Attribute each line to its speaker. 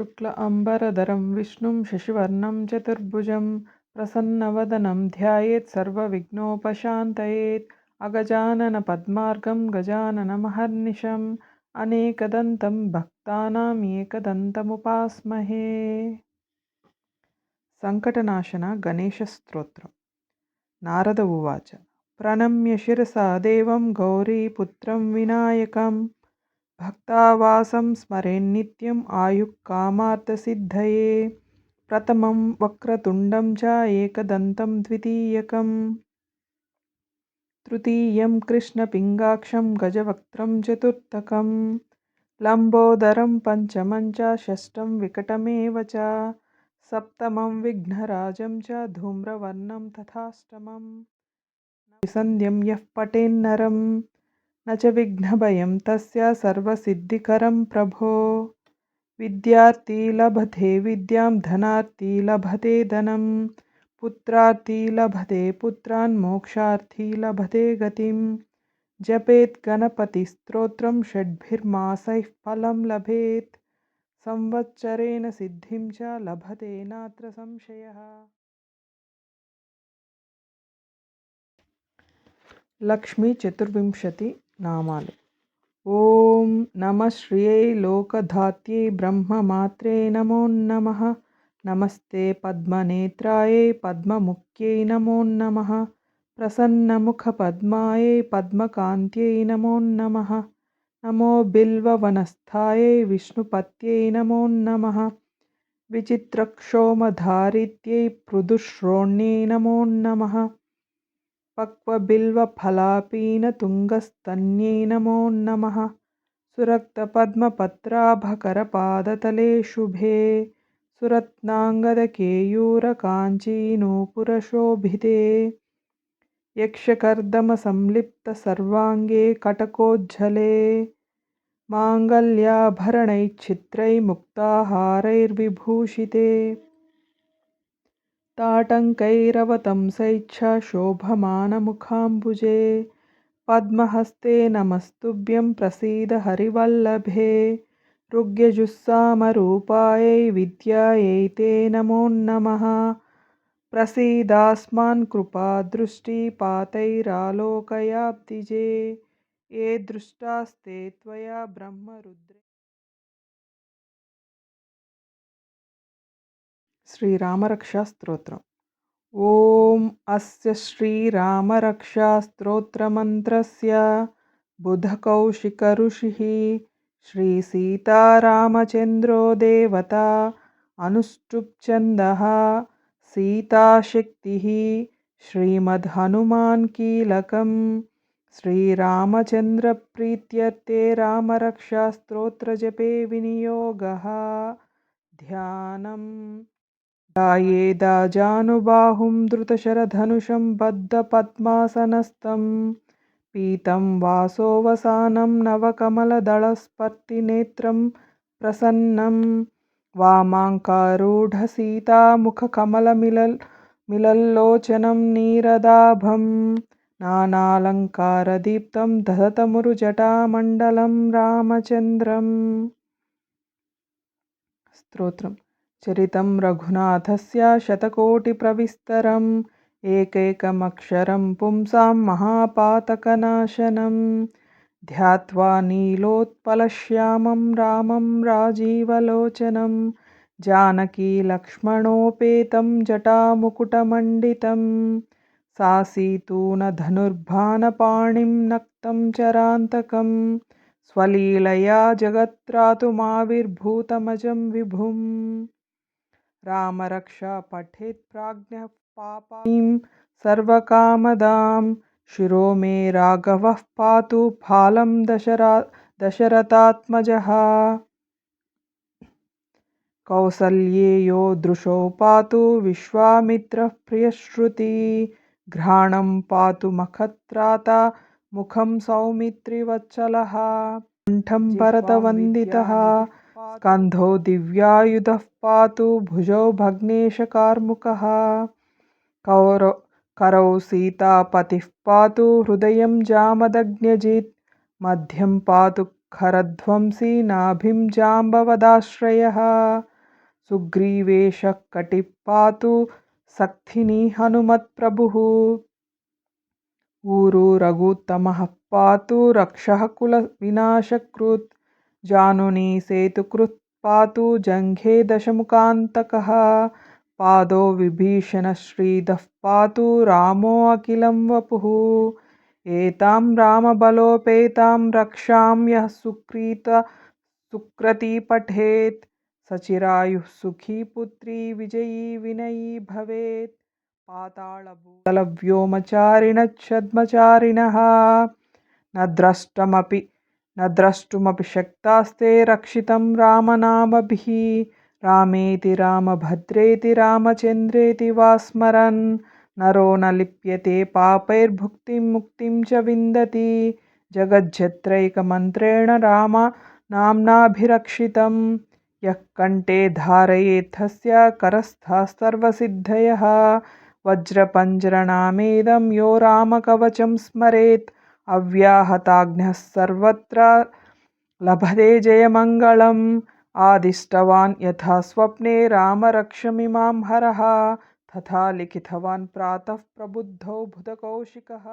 Speaker 1: शुक्ल अम्बरधरं विष्णुं शशिवर्णं चतुर्भुजं प्रसन्नवदनं ध्यायेत् सर्वविघ्नोपशान्तयेत् अगजाननपद्मार्गं गजाननमहर्निशम् अनेकदन्तं भक्तानां एकदन्तमुपास्महे। संकटनाशन गणेशस्तोत्रम्। नारद उवाच। प्रणम्य शिरसा देवं गौरीपुत्रं विनायकं भक्तावासं स्मरेन्नित्यम् आयुः कामार्थसिद्धये। प्रथमं वक्रतुण्डं च एकदन्तं द्वितीयकं तृतीयं कृष्णपिङ्गाक्षं गजवक्त्रं चतुर्थकं लम्बोदरं पञ्चमं च षष्ठं विकटमेव च सप्तमं विघ्नराजं च धूम्रवर्णं तथाष्टमं विसन्ध्यं यः पठेन्नरं न च विघ्नभयं तस्य सर्वसिद्धिकरं प्रभो। विद्यार्थी लभते विद्यां धनार्थी लभते धनं पुत्रार्थी लभते पुत्रान् मोक्षार्थी लभते गतिं जपेत् गणपतिस्तोत्रं षड्भिर्मासैः फलं लभेत् संवत्सरेण सिद्धिं च लभते नात्र संशयः। लक्ष्मी चतुर्विंशति नामालु। ओं नमः श्रियै लोकधात्यै ब्रह्ममात्रे नमो नमः। नमस्ते पद्मनेत्रायै पद्ममुख्यै नमो नमः। प्रसन्नमुखपद्मायै पद्मकान्त्यै नमो नमः। नमो बिल्ववनस्थायै विष्णुपत्यै नमो नमः। विचित्रक्षोमधारित्यै पृदुश्रोण्यै नमो नमः। पक्वबिल्वफलापीनतुङ्गस्तन्यै नमो नमः। सुरक्तपद्मपत्राभकरपादतले शुभे सुरत्नाङ्गदकेयूरकाञ्चीनूपुरशोभिते यक्षकर्दमसंलिप्तसर्वाङ्गे कटकोज्ज्वले माङ्गल्याभरणैश्चित्रैर्मुक्ताहारैर्विभूषिते ताटङ्कैरवतंसैश्च शोभमानमुखाम्बुजे पद्महस्ते नमस्तुभ्यं प्रसीद हरिवल्लभे। ऋग्यजुस्सामरूपायै विद्यायै ते नमो नमः। प्रसीदास्मान् कृपादृष्टिपातैरालोकयाब्धिजे ये दृष्टास्ते त्वया ब्रह्मरुद्रे। श्रीरामरक्षास्तोत्रम्। ॐ अस्य श्रीरामरक्षास्तोत्रमन्त्रस्य बुधकौशिकऋषिः श्रीसीतारामचन्द्रो देवता अनुष्टुप्छन्दः सीताशक्तिः श्रीमद्हनुमान् कीलकम् श्रीरामचन्द्रप्रीत्यर्थे रामरक्षास्तोत्रजपे विनियोगः। ध्यानम्। ध्यायेदाजानुबाहुं धृतशरधनुषं बद्धपद्मासनस्थं पीतं वासोवसानं नवकमलदलस्पर्तिनेत्रं प्रसन्नं वामाङ्कारूढसीतामुखकमलमिलल्लोचनं नीरदाभं नानालङ्कारदीप्तं दधतमुरुजटामण्डलं रामचन्द्रम्। स्तोत्रम्। चरितं रघुनाथस्य शतकोटिप्रविस्तरम् एकैकमक्षरं पुंसां महापातकनाशनं ध्यात्वा नीलोत्पलश्यामं रामं राजीवलोचनं जानकीलक्ष्मणोपेतं जटामुकुटमण्डितं सासीतूनधनुर्बाणपाणिं नक्तं चरान्तकं स्वलीलया जगत्त्रातुमाविर्भूतमजं विभुम्। रामरक्षा पठेत् प्राज्ञः पापां सर्वकामदां शिरो मे राघवः पातु फालं दशरथात्मजः कौसल्येयो दृशो पातु विश्वामित्रः प्रियश्रुति घ्राणं पातु मखत्राता मुखं सौमित्रिवत्सलः कण्ठं भरतवन्दितः स्कन्धो दिव्यायुधः पातु भुजौ भग्नेशकार्मुकः करौ सीतापतिः पातु हृदयं जामदग्न्यजित् मध्यं पातु खरध्वंसी नाभिं जाम्बवदाश्रयः सुग्रीवेशः कटिः पातु सक्थिनी हनुमत्प्रभुः। ऊरू रघुत्तमः पातु रक्षः कुलविनाशकृत्। जानुनी सेतुकृत् पातु जङ्घे दशमुखान्तकः। पादो विभीषणश्रीदः पातु रामो अखिलं वपुः। एतां रामबलोपेतां रक्षां यः सुकृती पठेत्। सचिरायुः सुखी पुत्री विजयी विनयी भवेत्। पातालभूतलव्योमचारिणः न द्रष्टुमपि शक्तास्ते रक्षितं रामनामभिः। रामेति रामभद्रेति रामचन्द्रेति वा स्मरन् नरो न लिप्यते पापैर्भुक्तिं मुक्तिं च विन्दति। जगज्जत्रैकमन्त्रेण रामनाम्नाभिरक्षितं यः कण्ठे धारयेत्तस्य करस्थाः सर्वसिद्धयः। वज्रपञ्जरनामेदं यो रामकवचं स्मरेत् अव्याहताग्न्यः सर्वत्र लभते जयमङ्गलम्। आदिष्टवान् यथा स्वप्ने राम रक्षमिमां हरः तथा लिखितवान् प्रातः प्रबुद्धौ भूतकौशिकः।